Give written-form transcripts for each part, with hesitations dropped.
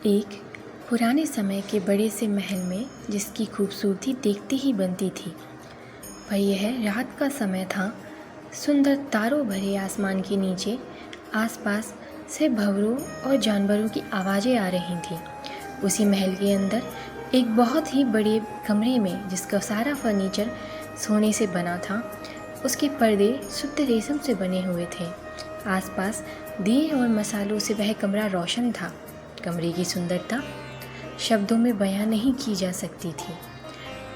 एक पुराने समय के बड़े से महल में जिसकी खूबसूरती देखते ही बनती थी। पर यह रात का समय था। सुंदर तारों भरे आसमान के नीचे आसपास से भंवरों और जानवरों की आवाज़ें आ रही थीं। उसी महल के अंदर एक बहुत ही बड़े कमरे में जिसका सारा फर्नीचर सोने से बना था, उसके पर्दे शुद्ध रेशम से बने हुए थे। आसपास दिए और मसालों से वह कमरा रोशन था। कमरे की सुंदरता शब्दों में बयां नहीं की जा सकती थी।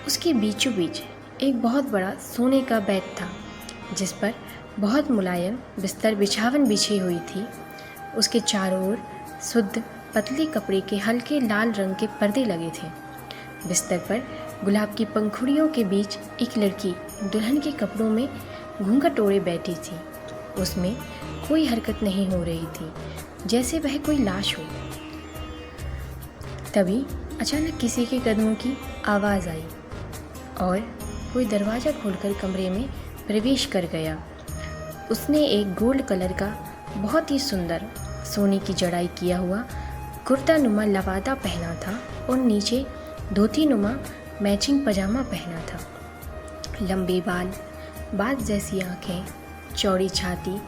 उसके बीचों बीच एक बहुत बड़ा सोने का बेड था जिस पर बहुत मुलायम बिस्तर बिछावन बिछी हुई थी। उसके चारों ओर शुद्ध पतले कपड़े के हल्के लाल रंग के पर्दे लगे थे। बिस्तर पर गुलाब की पंखुड़ियों के बीच एक लड़की दुल्हन के कपड़ों में घूंघट ओढ़े बैठी थी। उसमें कोई हरकत नहीं हो रही थी, जैसे वह कोई लाश हो। तभी अचानक किसी के कदमों की आवाज़ आई और कोई दरवाज़ा खोलकर कमरे में प्रवेश कर गया। उसने एक गोल्ड कलर का बहुत ही सुंदर सोने की जड़ाई किया हुआ कुर्ता नुमा लवादा पहना था और नीचे धोती नुमा मैचिंग पजामा पहना था। लंबे बाल, बाज जैसी आँखें, चौड़ी छाती,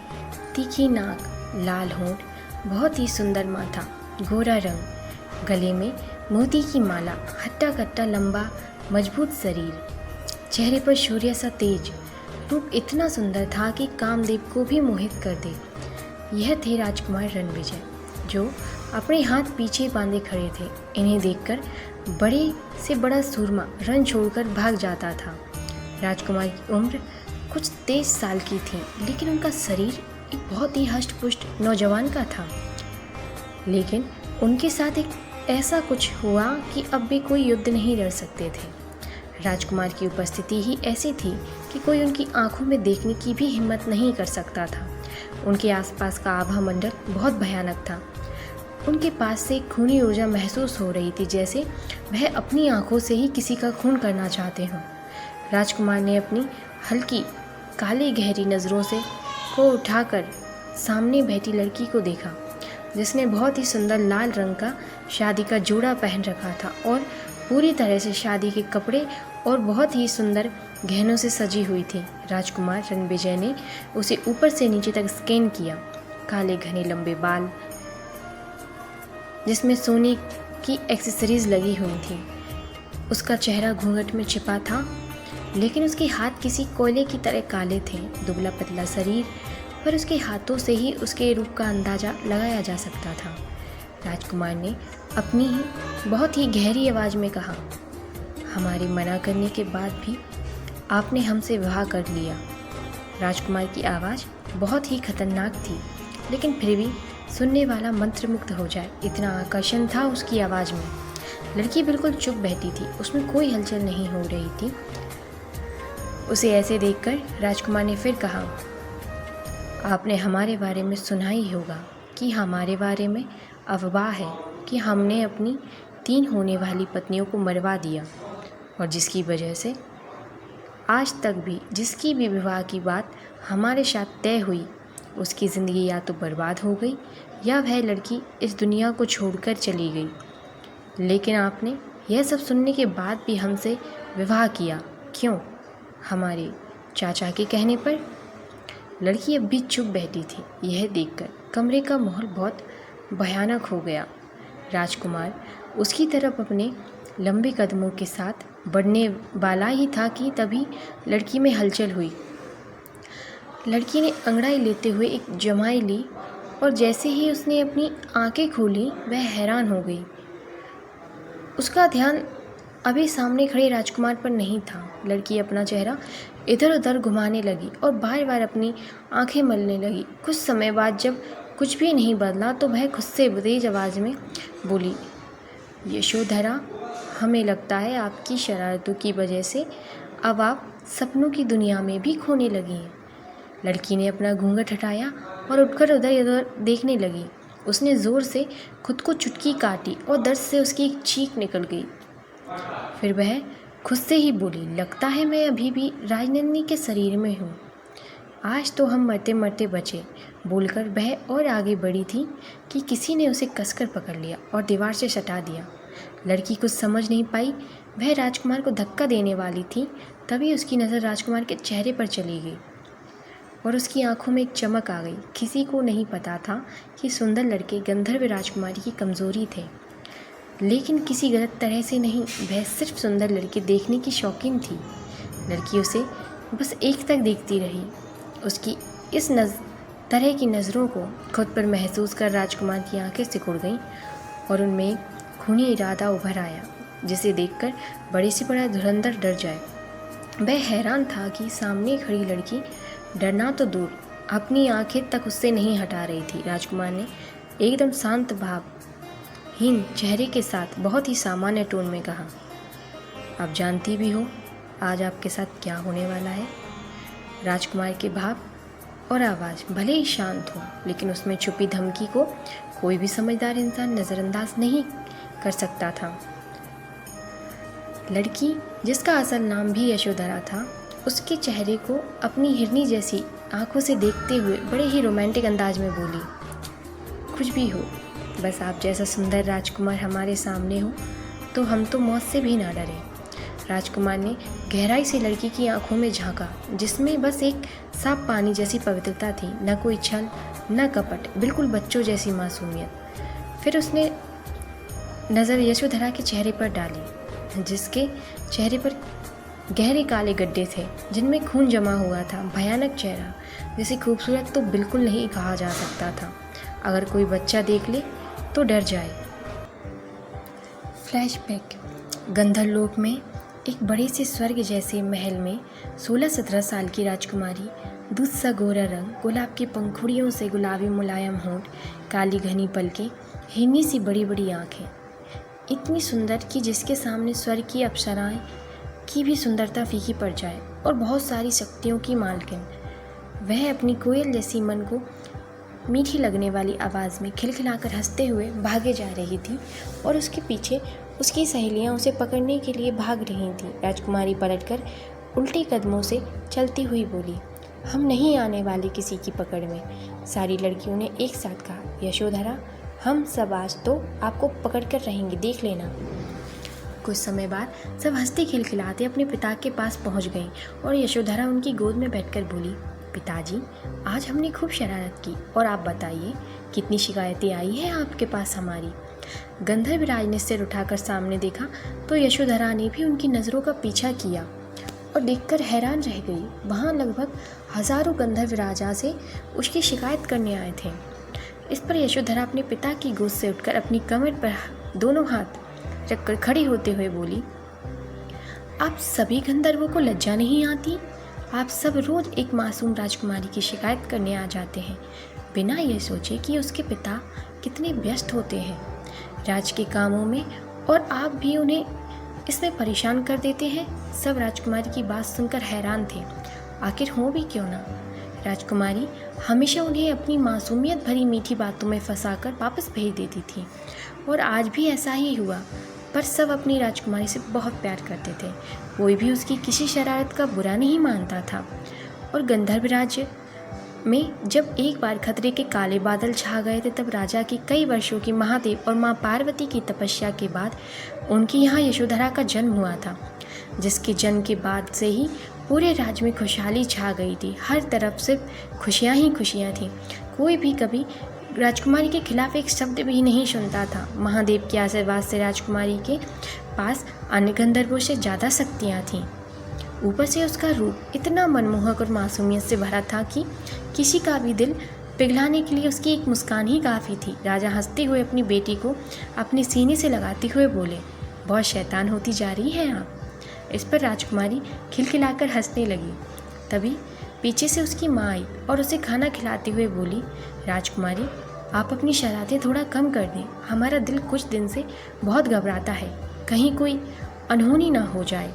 तीखी नाक, लाल होंठ, बहुत ही सुंदर माथा, गोरा रंग, गले में मोती की माला, हट्टा कट्टा लंबा मजबूत शरीर, चेहरे पर सूर्य सा तेज, रूप इतना सुंदर था कि कामदेव को भी मोहित कर दे। यह थे राजकुमार रणविजय, जो अपने हाथ पीछे बांधे खड़े थे। इन्हें देखकर बड़े से बड़ा सूरमा रण छोड़कर भाग जाता था। राजकुमार की उम्र कुछ 23 साल की थी, लेकिन उनका शरीर एक बहुत ही हष्ट पुष्ट नौजवान का था। लेकिन उनके साथ एक ऐसा कुछ हुआ कि अब भी कोई युद्ध नहीं लड़ सकते थे। राजकुमार की उपस्थिति ही ऐसी थी कि कोई उनकी आंखों में देखने की भी हिम्मत नहीं कर सकता था। उनके आसपास का आभा मंडल बहुत भयानक था। उनके पास से खूनी ऊर्जा महसूस हो रही थी, जैसे वह अपनी आंखों से ही किसी का खून करना चाहते हों। राजकुमार ने अपनी हल्की काली गहरी नज़रों से को उठाकर सामने बैठी लड़की को देखा, जिसने बहुत ही सुंदर लाल रंग का शादी का जोड़ा पहन रखा था और पूरी तरह से शादी के कपड़े और बहुत ही सुंदर गहनों से सजी हुई थी। राजकुमार रणविजय ने उसे ऊपर से नीचे तक स्कैन किया। काले घने लंबे बाल जिसमें सोने की एक्सेसरीज लगी हुई थी। उसका चेहरा घूंघट में छिपा था, लेकिन उसके हाथ किसी कोयले की तरह काले थे। दुबला पतला शरीर, पर उसके हाथों से ही उसके रूप का अंदाज़ा लगाया जा सकता था। राजकुमार ने अपनी ही बहुत ही गहरी आवाज़ में कहा, हमारे मना करने के बाद भी आपने हमसे विवाह कर लिया। राजकुमार की आवाज़ बहुत ही खतरनाक थी, लेकिन फिर भी सुनने वाला मंत्रमुग्ध हो जाए, इतना आकर्षण था उसकी आवाज़ में। लड़की बिल्कुल चुप बैठी थी, उसमें कोई हलचल नहीं हो रही थी। उसे ऐसे देखकर राजकुमार ने फिर कहा, आपने हमारे बारे में सुना ही होगा कि हमारे बारे में अफवाह है कि हमने अपनी 3 होने वाली पत्नियों को मरवा दिया, और जिसकी वजह से आज तक भी जिसकी भी विवाह की बात हमारे साथ तय हुई, उसकी ज़िंदगी या तो बर्बाद हो गई या वह लड़की इस दुनिया को छोड़कर चली गई। लेकिन आपने यह सब सुनने के बाद भी हमसे विवाह किया, क्यों? हमारे चाचा के कहने पर। लड़की अब भी चुप बैठी थी। यह देखकर कमरे का माहौल बहुत भयानक हो गया। राजकुमार उसकी तरफ अपने लंबे कदमों के साथ बढ़ने वाला ही था कि तभी लड़की में हलचल हुई। लड़की ने अंगड़ाई लेते हुए एक जमाई ली और जैसे ही उसने अपनी आंखें खोली, वह हैरान हो गई। उसका ध्यान अभी सामने खड़े राजकुमार पर नहीं था। लड़की अपना चेहरा इधर उधर घुमाने लगी और बार बार अपनी आंखें मलने लगी। कुछ समय बाद जब कुछ भी नहीं बदला तो वह खुद से तेज आवाज़ में बोली, यशोधरा, हमें लगता है आपकी शरारतों की वजह से अब आप सपनों की दुनिया में भी खोने लगी हैं। लड़की ने अपना घूंघट हटाया और उठकर उधर उधर देखने लगी। उसने ज़ोर से खुद को चुटकी काटी और दर्द से उसकी एक चीख निकल गई। फिर वह खुद से ही बोली, लगता है मैं अभी भी राजनंदिनी के शरीर में हूँ। आज तो हम मरते मरते बचे, बोलकर वह और आगे बढ़ी थी कि किसी ने उसे कसकर पकड़ लिया और दीवार से सटा दिया। लड़की कुछ समझ नहीं पाई, वह राजकुमार को धक्का देने वाली थी, तभी उसकी नज़र राजकुमार के चेहरे पर चली गई और उसकी आंखों में एक चमक आ गई। किसी को नहीं पता था कि सुंदर लड़के गंधर्व राजकुमारी की कमज़ोरी थे, लेकिन किसी गलत तरह से नहीं, वह सिर्फ सुंदर लड़के देखने की शौकीन थी। लड़की उसे बस एक तक देखती रही। उसकी इस तरह की नज़रों को खुद पर महसूस कर राजकुमार की आंखें सिकुड़ गईं और उनमें एक खूनी इरादा उभर आया, जिसे देखकर बड़े से बड़ा धुरंधर डर जाए। वह हैरान था कि सामने खड़ी लड़की डरना तो दूर, अपनी आंखें तक उससे नहीं हटा रही थी। राजकुमार ने एकदम शांत भावहीन चेहरे के साथ बहुत ही सामान्य टोन में कहा, आप जानती भी हो आज आपके साथ क्या होने वाला है। राजकुमार के भाव और आवाज़ भले ही शांत हो, लेकिन उसमें छुपी धमकी को कोई भी समझदार इंसान नज़रअंदाज नहीं कर सकता था। लड़की, जिसका असल नाम भी यशोधरा था, उसके चेहरे को अपनी हिरनी जैसी आंखों से देखते हुए बड़े ही रोमांटिक अंदाज में बोली, कुछ भी हो, बस आप जैसा सुंदर राजकुमार हमारे सामने हो तो हम तो मौत से भी ना डरें। राजकुमार ने गहराई से लड़की की आंखों में झांका, जिसमें बस एक साफ पानी जैसी पवित्रता थी, न कोई छल न कपट, बिल्कुल बच्चों जैसी मासूमियत। फिर उसने नज़र यशोधरा के चेहरे पर डाली, जिसके चेहरे पर गहरे काले गड्ढे थे जिनमें खून जमा हुआ था। भयानक चेहरा, जिसे खूबसूरत तो बिल्कुल नहीं कहा जा सकता था, अगर कोई बच्चा देख ले तो डर जाए। फ्लैशबैक। गंधर्वलोक में एक बड़े से स्वर्ग जैसे महल में 16-17 साल की राजकुमारी, दूध सा गोरा रंग, गुलाब की पंखुड़ियों से गुलाबी मुलायम होंठ, काली घनी पलकें, हिरनी सी बड़ी बड़ी आँखें, इतनी सुंदर कि जिसके सामने स्वर्ग की अप्सराएं की भी सुंदरता फीकी पड़ जाए, और बहुत सारी शक्तियों की मालकिन। वह अपनी कोयल जैसी मन को मीठी लगने वाली आवाज़ में खिलखिलाकर हंसते हुए भागे जा रही थी और उसके पीछे उसकी सहेलियां उसे पकड़ने के लिए भाग रही थीं। राजकुमारी पलटकर उल्टे कदमों से चलती हुई बोली, हम नहीं आने वाले किसी की पकड़ में। सारी लड़कियों ने एक साथ कहा, यशोधरा, हम सब आज तो आपको पकड़ कर रहेंगे, देख लेना। कुछ समय बाद सब हंसते खिलखिलाते अपने पिता के पास पहुंच गईं और यशोधरा उनकी गोद में बैठकर बोली, पिताजी, आज हमने खूब शरारत की, और आप बताइए कितनी शिकायतें आई हैं आपके पास हमारी। गंधर्वराज ने सिर उठाकर सामने देखा तो यशोधरा ने भी उनकी नज़रों का पीछा किया और देखकर हैरान रह गई। वहाँ लगभग हज़ारों गंधर्व राजा से उसकी शिकायत करने आए थे। इस पर यशोधरा अपने पिता की गोद से उठकर अपनी कमर पर दोनों हाथ रखकर खड़ी होते हुए बोली, आप सभी गंधर्वों को लज्जा नहीं आती? आप सब रोज़ एक मासूम राजकुमारी की शिकायत करने आ जाते हैं, बिना ये सोचे कि उसके पिता कितने व्यस्त होते हैं राज के कामों में, और आप भी उन्हें इसमें परेशान कर देते हैं। सब राजकुमारी की बात सुनकर हैरान थे। आखिर हो भी क्यों ना, राजकुमारी हमेशा उन्हें अपनी मासूमियत भरी मीठी बातों में फंसाकर वापस भेज देती थी, और आज भी ऐसा ही हुआ। पर सब अपनी राजकुमारी से बहुत प्यार करते थे, कोई भी उसकी किसी शरारत का बुरा नहीं मानता था। और गंधर्व राज्य में जब एक बार खतरे के काले बादल छा गए थे, तब राजा की कई वर्षों की महादेव और माँ पार्वती की तपस्या के बाद उनके यहाँ यशोधरा का जन्म हुआ था, जिसके जन्म के बाद से ही पूरे राज्य में खुशहाली छा गई थी। हर तरफ से खुशियाँ ही खुशियाँ थीं। कोई भी कभी राजकुमारी के खिलाफ एक शब्द भी नहीं सुनता था। महादेव के आशीर्वाद से राजकुमारी के पास अन्य गंधर्वों से ज़्यादा शक्तियाँ थीं। ऊपर से उसका रूप इतना मनमोहक और मासूमियत से भरा था कि किसी का भी दिल पिघलाने के लिए उसकी एक मुस्कान ही काफ़ी थी। राजा हंसते हुए अपनी बेटी को अपने सीने से लगाते हुए बोले, बहुत शैतान होती जा रही हैं आप। इस पर राजकुमारी खिलखिलाकर हंसने लगी। तभी पीछे से उसकी माँ आई और उसे खाना खिलाते हुए बोली, राजकुमारी, आप अपनी शरारतें थोड़ा कम कर दें, हमारा दिल कुछ दिन से बहुत घबराता है, कहीं कोई अनहोनी ना हो जाए।